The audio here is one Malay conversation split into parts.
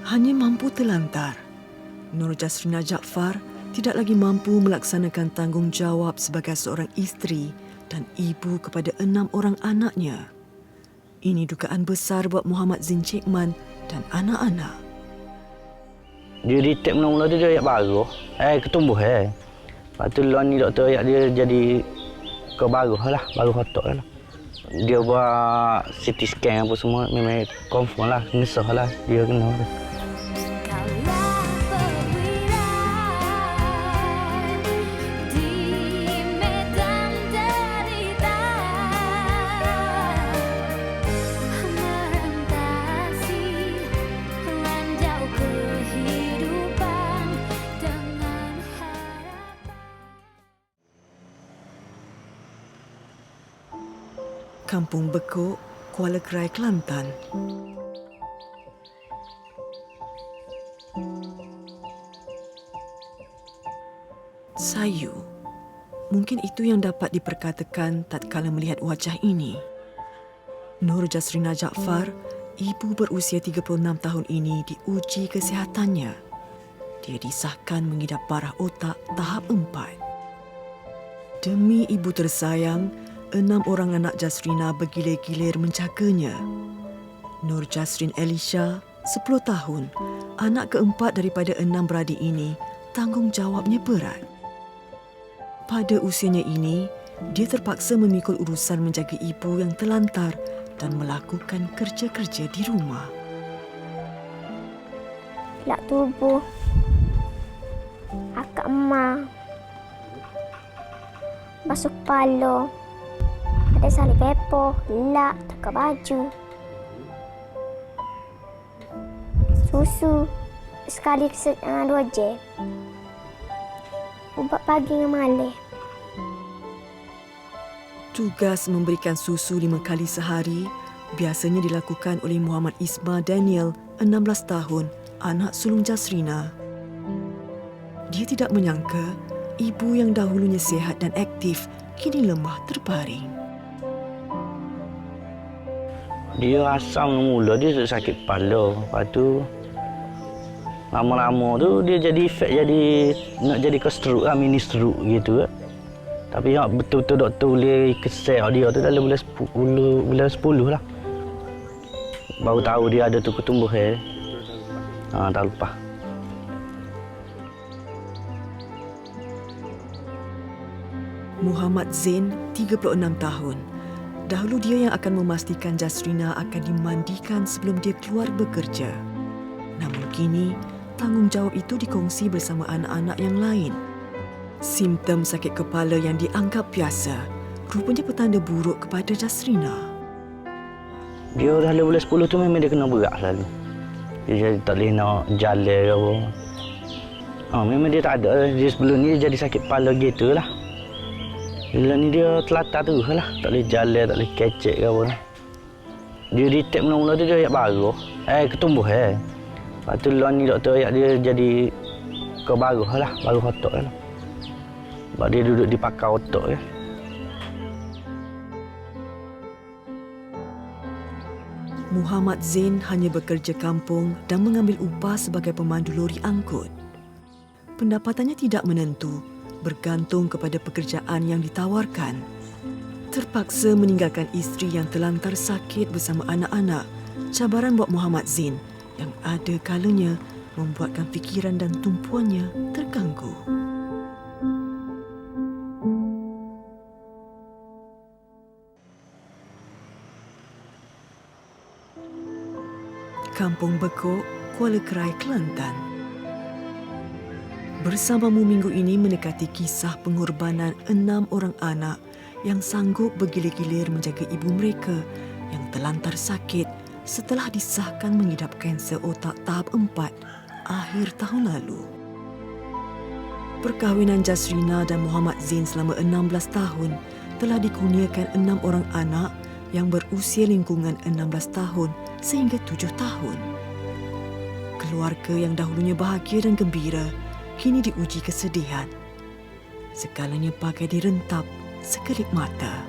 hanya mampu terlantar. Nur Jasrina Jaafar tidak lagi mampu melaksanakan tanggungjawab sebagai seorang isteri dan ibu kepada 6 orang anaknya. Ini dugaan besar buat Muhammad Zain Chekman dan anak-anak. Dia retake mula-mula dia ayak baru. Ketumbuh. Lepas tu lawan ni doktor ayak dia jadi kebaruh lah, baru otak lah. Dia buat CT scan apa semua, memang confirm lah, ngesah lah dia kena. Kampung Bekuk, Kuala Krai, Kelantan. Sayu. Mungkin itu yang dapat diperkatakan tatkala melihat wajah ini. Nur Jasrina Jaafar, ibu berusia 36 tahun ini diuji kesihatannya. Dia disahkan mengidap parah otak tahap 4. Demi ibu tersayang, 6 orang anak Jasrina bergilir-gilir menjaganya. Nur Jasrin Elisha, 10 tahun, anak keempat daripada 6 beradik ini, tanggungjawabnya berat. Pada usianya ini, dia terpaksa memikul urusan menjaga ibu yang terlantar dan melakukan kerja-kerja di rumah. Lak tubuh, akak emak, basuh kepala, ada salin pepo, lak, tukar baju, susu, sekali 2 jam. Ubat pagi dengan malam. Tugas memberikan susu 5 kali sehari biasanya dilakukan oleh Muhammad Isma Daniel, 16 tahun, anak sulung Jasrina. Dia tidak menyangka ibu yang dahulunya sihat dan aktif kini lemah terbaring. Dia asam mula dia sakit kepala. Lepas tu lama-lama tu dia jadi efek, nak jadi ke stroke lah, mini stroke gitu kan. Tapi yang betul-betul doktor boleh kesel dia tu dalam bulan 10 lah. Baru tahu dia ada tu ketumbuh tak lupa. Muhammad Zain, 36 tahun. Dahulu dia yang akan memastikan Jasrina akan dimandikan sebelum dia keluar bekerja. Namun kini, tanggungjawab itu dikongsi bersama anak-anak yang lain. Simptom sakit kepala yang dianggap biasa, rupanya petanda buruk kepada Jasrina. Dia dalam bulan 10 tu memang dia kena berat selalu. Dia jadi tak boleh nak jalan ke apa. Memang dia tak ada. Dia sebelum ni dia jadi sakit kepala gitu lah. Bila ni dia telatar terus lah. Tak boleh jalan, tak boleh kecek ke apa. Dia retake mula-mula tu dia ayak baru. Ketumbuh. Lepas tu lawan ni doktor ayak dia jadi kebaruh lah. Baru otak lah. Sebab dia duduk di pakar otak ya. Muhammad Zain hanya bekerja kampung dan mengambil upah sebagai pemandu lori angkut. Pendapatannya tidak menentu, bergantung kepada pekerjaan yang ditawarkan. Terpaksa meninggalkan isteri yang terlantar sakit bersama anak-anak. Cabaran buat Muhammad Zain yang ada kalanya membuatkan fikiran dan tumpuannya terganggu. Kampung Bekuk, Kuala Krai, Kelantan. Bersamamu minggu ini mendekati kisah pengorbanan 6 orang anak yang sanggup bergilir-gilir menjaga ibu mereka yang terlantar sakit setelah disahkan mengidap kanser otak tahap 4 akhir tahun lalu. Perkahwinan Jasrina dan Muhammad Zain selama 16 tahun telah dikurniakan 6 orang anak yang berusia lingkungan 16 tahun sehingga 7 tahun. Keluarga yang dahulunya bahagia dan gembira kini diuji kesedihan. Segalanya bagai direntap sekelip mata.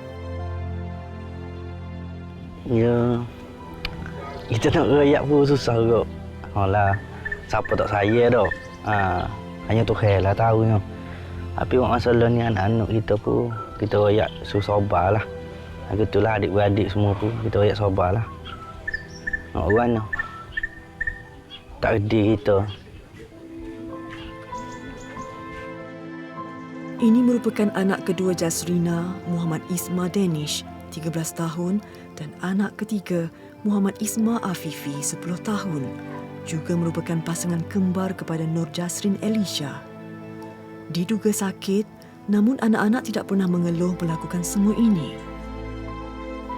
Ya, kita nak rayak pun susah kot. Alah, siapa tak saya dah. Hanya Tuhan lah tahu ni. Tapi masalah ni anak-anak kita pun kita royak sabar lah. Gitulah adik-beradik semua pun kita royak sabar lah. Nak orang tu. Takdir kita. Ini merupakan anak kedua Jasrina, Muhammad Isma Danish, 13 tahun dan anak ketiga Muhammad Isma Afifi, 10 tahun. Juga merupakan pasangan kembar kepada Nur Jasrin Elisha. Diduga sakit, namun anak-anak tidak pernah mengeluh melakukan semua ini.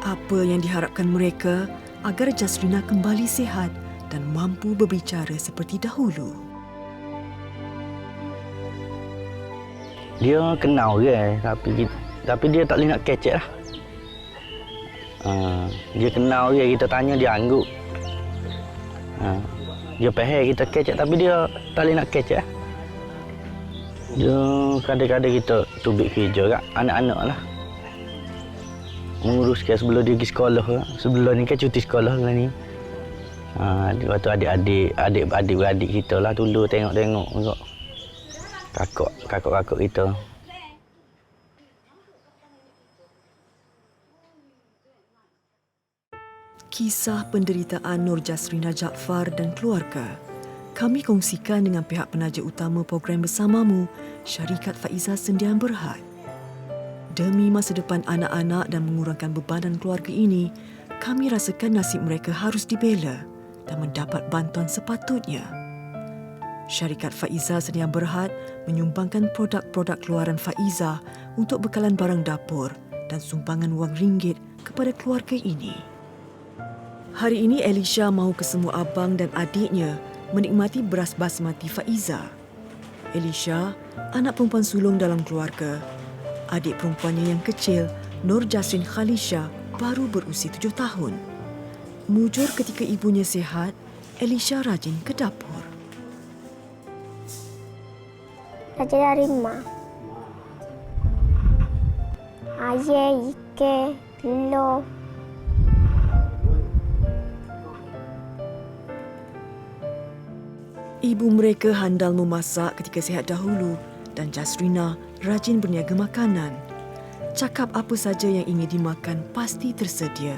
Apa yang diharapkan mereka agar Jasrina kembali sihat dan mampu berbicara seperti dahulu. Dia kenal ke tapi dia tak boleh nak kecek lah. Dia kenal ke, kita tanya dia angguk. Dia faham kita kecek tapi dia tak boleh nak kecek lah. Dia kadang-kadang kita tubik kerja kat anak-anak lah. Menguruskan sebelum dia pergi sekolah lah. Sebelum ni kan cuti sekolah lah ni. Waktu adik-beradik kita lah dulu tengok-tengok juga. Kakak-kakak kita. Kisah penderitaan Nur Jasrina Jaafar dan keluarga kami kongsikan dengan pihak penaja utama program Bersamamu, Syarikat Faiza Sendian Berhad. Demi masa depan anak-anak dan mengurangkan bebanan keluarga ini, kami rasakan nasib mereka harus dibela dan mendapat bantuan sepatutnya. Syarikat Faiza Sendian Berhad menyumbangkan produk-produk keluaran Faiza untuk bekalan barang dapur dan sumbangan wang ringgit kepada keluarga ini. Hari ini Elisha mahu kesemua abang dan adiknya menikmati beras basmati Faiza. Elisha, anak perempuan sulung dalam keluarga. Adik perempuannya yang kecil, Nur Jasrin Khalisha, baru berusia 7 tahun. Mujur ketika ibunya sihat, Elisha rajin ke dapur. Raja dari mak. Ayah, ike, lo. Ibu mereka handal memasak ketika sihat dahulu dan Jasrina rajin berniaga makanan. Cakap apa saja yang ingin dimakan pasti tersedia.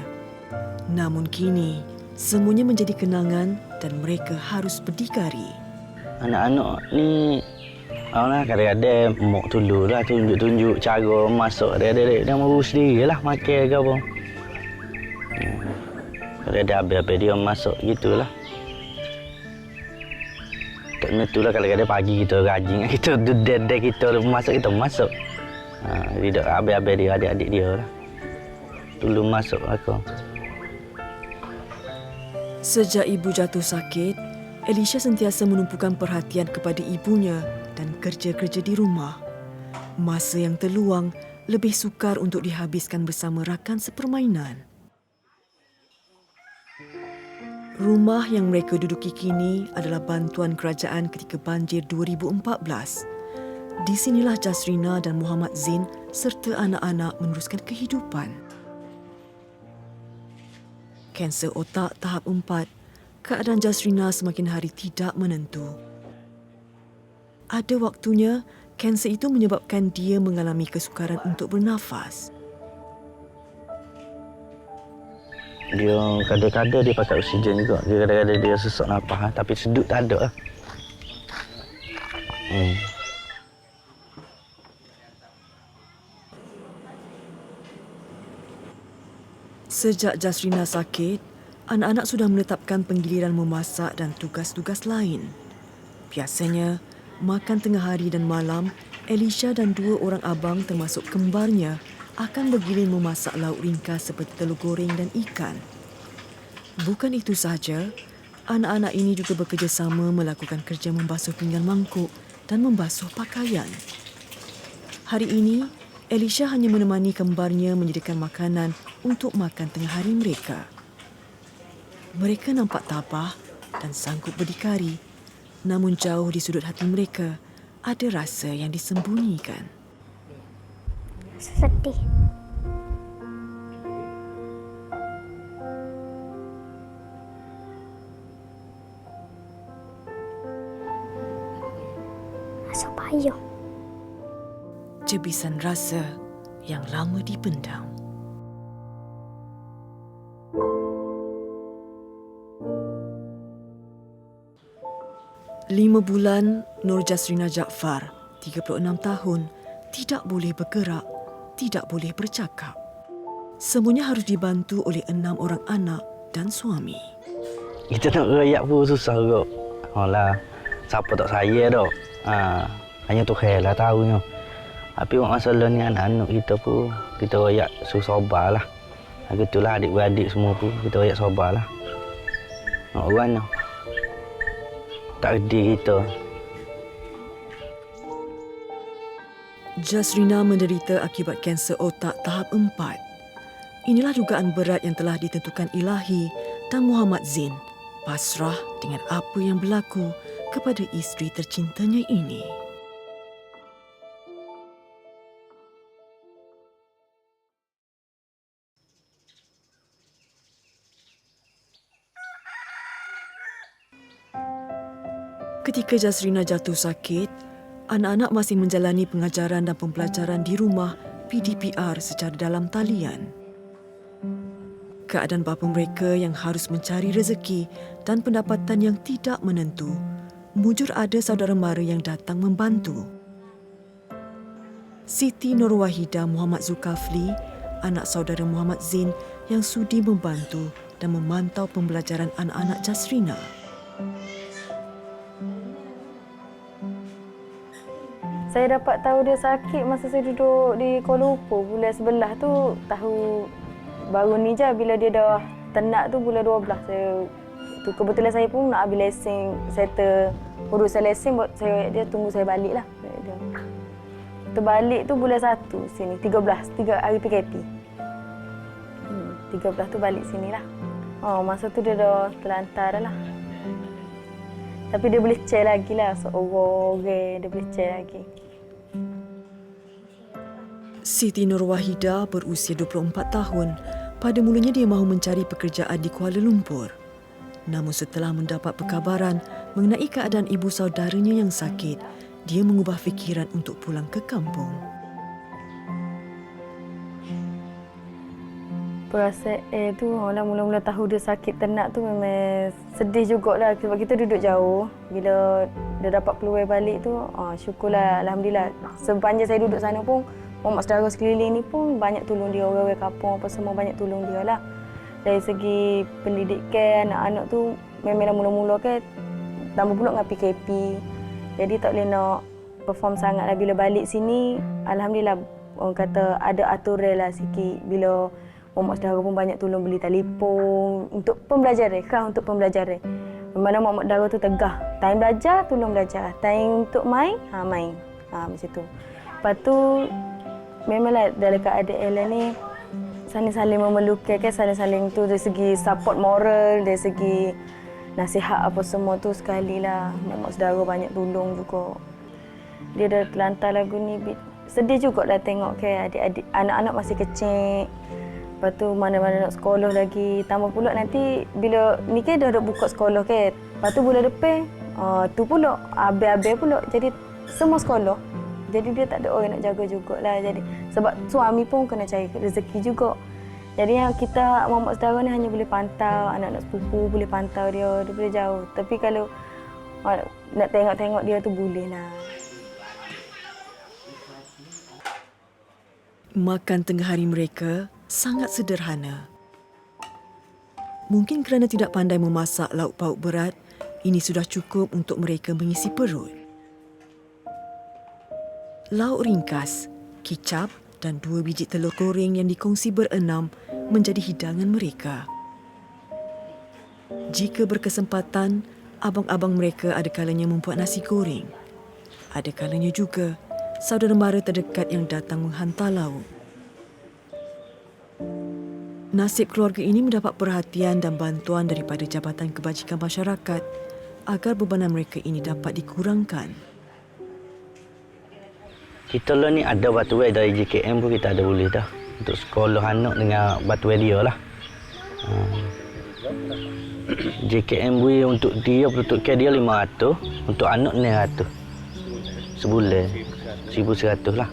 Namun kini, semuanya menjadi kenangan dan mereka harus berdikari. Anak-anak ni kadang-kadang mak tolong lah tunjuk-tunjuk cara masak dia mahu sendiri lah makan ke apa. Kadang-kadang habis-habis dia masak gitulah. Tak menentulah kadang-kadang pagi kita rajin kita dedek kita masak kita masak. Tidak habis-habis dia adik-adik dia lah. Tolong masak aku. Sejak ibu jatuh sakit, Elisha sentiasa menumpukan perhatian kepada ibunya dan kerja-kerja di rumah. Masa yang terluang lebih sukar untuk dihabiskan bersama rakan sepermainan. Rumah yang mereka duduki kini adalah bantuan kerajaan ketika banjir 2014. Di sinilah Jasrina dan Muhammad Zain serta anak-anak meneruskan kehidupan. Kanser otak tahap 4, keadaan Jasrina semakin hari tidak menentu. Ada waktunya, kanser itu menyebabkan dia mengalami kesukaran untuk bernafas. Dia kadang-kadang dia pakai oksigen juga. Dia kadang-kadang dia sesak nafas tapi sedut tak ada lah. Sejak Jasrina sakit, anak-anak sudah menetapkan penggiliran memasak dan tugas-tugas lain. Biasanya, makan tengah hari dan malam, Elisha dan 2 orang abang termasuk kembarnya akan bergiling memasak lauk ringkas seperti telur goreng dan ikan. Bukan itu sahaja, anak-anak ini juga bekerjasama melakukan kerja membasuh pinggan mangkuk dan membasuh pakaian. Hari ini, Elisha hanya menemani kembarnya menyediakan makanan untuk makan tengah hari mereka. Mereka nampak tabah dan sanggup berdikari, namun jauh di sudut hati mereka ada rasa yang disembunyikan. Sedih. rasa payah. Cebisan rasa yang lama dipendam. Lima bulan, Nur Jasrina Jaafar, 36 tahun, tidak boleh bergerak, tidak boleh bercakap. Semuanya harus dibantu oleh 6 orang anak dan suami. Kita nak rayak pun susah kot. Alah, siapa tak saya dah. Hanya Tuhan lah tahunya. Tapi masalah ni anak-anak kita pun, kita rayak sabar lah. Gitulah adik-beradik semua pun, kita rayak sabar lah. Nak orang lah. Takdir kita. Jasrina menderita akibat kanser otak tahap 4. Inilah dugaan berat yang telah ditentukan Ilahi dan Muhammad Zain pasrah dengan apa yang berlaku kepada isteri tercintanya ini. Ketika Jasrina jatuh sakit, anak-anak masih menjalani pengajaran dan pembelajaran di rumah PDPR secara dalam talian. Keadaan bapa mereka yang harus mencari rezeki dan pendapatan yang tidak menentu, mujur ada saudara mara yang datang membantu. Siti Nurwahida Muhammad Zulkafli, anak saudara Muhammad Zain yang sudi membantu dan memantau pembelajaran anak-anak Jasrina. Saya dapat tahu dia sakit masa saya duduk di Kuala Lumpur. Bulan 11 tu tahu baru ni je bila dia dah ternak tu bulan 12. Kebetulan saya pun nak ambil lesen, settle urusan lesen buat dia tunggu saya balik lah. Terbalik tu bulan 1 sini, 13 hari PKP. 13 tu balik sini lah. Masa tu dia dah terlantar lah. Tapi dia boleh cek lagi lah, seorang dia boleh cek lagi. Siti Nurwahida berusia 24 tahun. Pada mulanya dia mahu mencari pekerjaan di Kuala Lumpur. Namun setelah mendapat perkabaran mengenai keadaan ibu saudaranya yang sakit, dia mengubah fikiran untuk pulang ke kampung. Perasaan tu, mula-mula tahu dia sakit ternak tu memang sedih jugalah sebab kita duduk jauh. Bila dia dapat keluar balik tu, syukurlah, alhamdulillah. Sepanjang saya duduk sana pun, mak saudara sekeliling ni pun banyak tolong dia, orang-orang kampung apa semua banyak tolong dia lah. Dari segi pendidikan anak-anak tu memanglah mula-mula kan tambah pula dengan PKP. Jadi tak boleh nak perform sangat lah. Bila balik sini, alhamdulillah orang kata ada aturan lah sikit. Bila mak saudara pun banyak tolong beli telefon untuk pembelajaran, untuk pembelajaran. Memang mak saudara tu tegah. Time belajar, tolong belajar. Time untuk main, main. Macam tu. Lepas tu memanglah dalam keadaan ni saling-saling memerlukan kan, saling-saling tu dari segi support moral, dari segi nasihat apa semua tu sekali lah. Mak saudara banyak tolong juga. Dia dah terlantar lagu ni, sedih juga dah tengok kan adik-adik, anak-anak masih kecil. Lepas tu mana-mana nak sekolah lagi. Tambah pula nanti bila ni kan dah buka sekolah kan. Lepas tu bulan depan, tu pula habis-habis pula. Jadi semua sekolah. Jadi dia tak ada orang nak jaga jugalah. Jadi sebab suami pun kena cari rezeki juga. Jadi yang kita mamak saudara ni hanya boleh pantau, anak-anak sepupu boleh pantau dia boleh jauh. Tapi kalau nak tengok-tengok dia tu boleh lah. Makan tengah hari mereka sangat sederhana. Mungkin kerana tidak pandai memasak lauk pauk berat, ini sudah cukup untuk mereka mengisi perut. Lauk ringkas, kicap dan 2 biji telur goreng yang dikongsi berenam menjadi hidangan mereka. Jika berkesempatan, abang-abang mereka ada kalanya membuat nasi goreng. Ada kalanya juga saudara mara terdekat yang datang menghantar lauk. Nasib keluarga ini mendapat perhatian dan bantuan daripada Jabatan Kebajikan Masyarakat agar bebanan mereka ini dapat dikurangkan. Kita lah ni ada batuan dari JKM pun kita ada boleh dah. Untuk sekolah anak dengan batuan dia lah. JKM untuk dia peruntukan dia 500, untuk anak 900. sebulan 1,100 lah.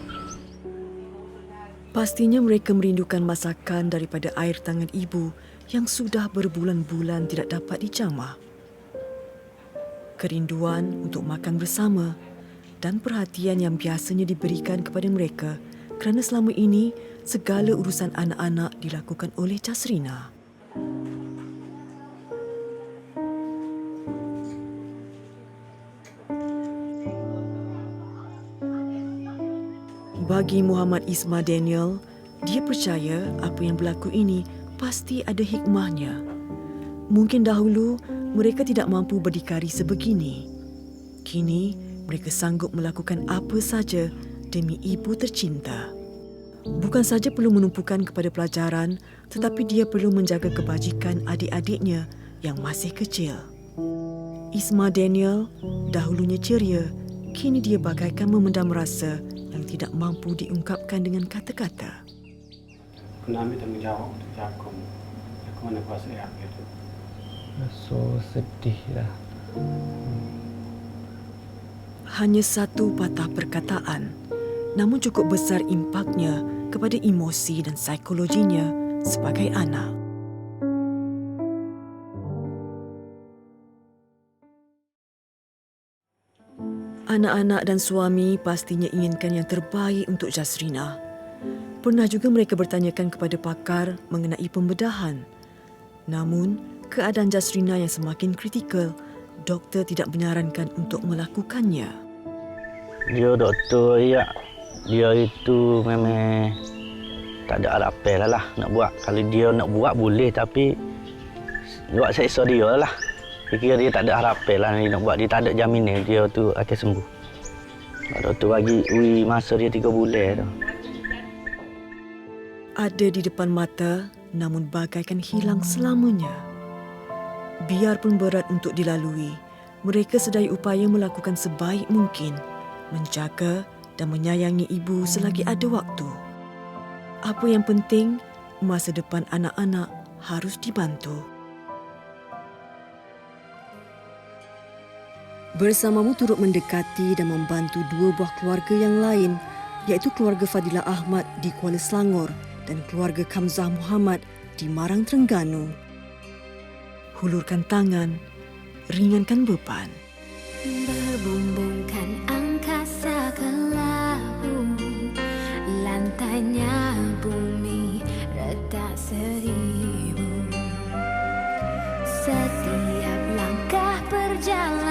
Pastinya mereka merindukan masakan daripada air tangan ibu yang sudah berbulan-bulan tidak dapat dijamah. Kerinduan untuk makan bersama dan perhatian yang biasanya diberikan kepada mereka kerana selama ini segala urusan anak-anak dilakukan oleh Jasrina. Bagi Muhammad Isma Daniel, dia percaya apa yang berlaku ini pasti ada hikmahnya. Mungkin dahulu mereka tidak mampu berdikari sebegini. Kini mereka sanggup melakukan apa saja demi ibu tercinta. Bukan saja perlu menumpukan kepada pelajaran, tetapi dia perlu menjaga kebajikan adik-adiknya yang masih kecil. Isma Daniel dahulunya ceria, kini dia bagaikan memendam rasa yang tidak mampu diungkapkan dengan kata-kata. Kena ambil tanggungjawab untuk jaga aku. Aku mana kuasa yang gitu. So sedih lah. Hanya satu patah perkataan, namun cukup besar impaknya kepada emosi dan psikologinya sebagai anak. Anak-anak dan suami pastinya inginkan yang terbaik untuk Jasrina. Pernah juga mereka bertanyakan kepada pakar mengenai pembedahan. Namun, keadaan Jasrina yang semakin kritikal, doktor tidak menyarankan untuk melakukannya. Dia doktor ya, dia itu memang tak ada harapan lah nak buat. Kalau dia nak buat boleh, tapi buat seksa dia lah. Fikir dia tak ada harapan lah nak buat, dia tak ada jaminan dia tu akan sembuh. Doktor bagi masa dia 3 bulan tu. Ada di depan mata, namun bagaikan hilang selamanya. Biarpun berat untuk dilalui, mereka sedaya upaya melakukan sebaik mungkin, menjaga dan menyayangi ibu selagi ada waktu. Apa yang penting, masa depan anak-anak harus dibantu. Bersamamu turut mendekati dan membantu 2 buah keluarga yang lain, iaitu keluarga Fadilah Ahmad di Kuala Selangor dan keluarga Kamzah Muhammad di Marang, Terengganu. Hulurkan tangan, ringankan beban. Berbumbungkan angkasa ke labu, lantainya bumi retak 1000. Setiap langkah perjalanan